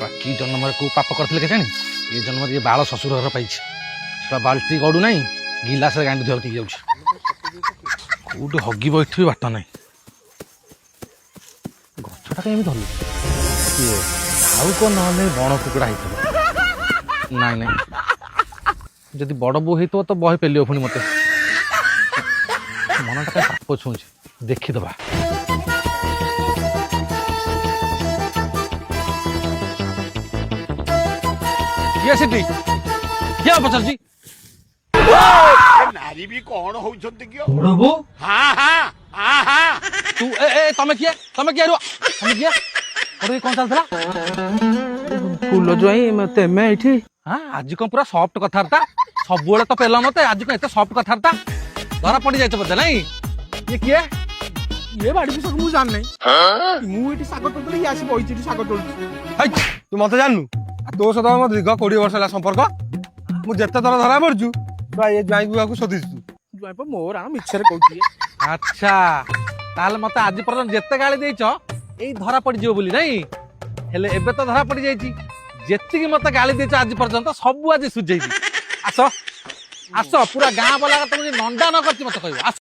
कि जन्म को पाप करते के ये जन्म ये बाल शशुर घर पाई बाल्टी गड़ू ना गिलास गांडी धोक जाऊँ हगी बैठी बाट ना गछटा कहीं धरल आउ कौन ना बण कुकुड़ा हो नाई नाई जदि बड़ बो हो तो बहे पेलियो पुणी मत मनटा पाप छुँ देखीदबा किए सिटी क्या पचार जी नारी भी कौन होउछंती कियो बड़बो हां हां हां हां तू ए तमे किए रुआ तमे किए और ये कौन चलतला फूल जोई मते मैं एठी हां आज को पूरा सॉफ्ट कथारता सब बेले तो पेला मते आज को एते सॉफ्ट कथारता धरा पड़ी जायत बदे नहीं ये किए ये बाड़ी भी सब मु जान नहीं मु एठी सागर तोड़ले आसी बइची एठी सागर तोड़छी हई तू मत जाननु तो सदा मत दीर्घ 20 वर्ष ला संपर्क मु जेते तर धरा पड़जु तो ये जाई बुआ को सदिस तू जोई पर मोर आ मिछरे कहती अच्छा ताल मते आज पर्यंत जेते गाली देइछ एई धरा पड़ी जियो बोली नहीं हेले एबे तो धरा पड़ी जाईची जेतिकी मते गाली देइछ आज पर्यंत सब आज सुझेइची आसो आसो पूरा गां वाला तुम नंदा न करती मते कहबो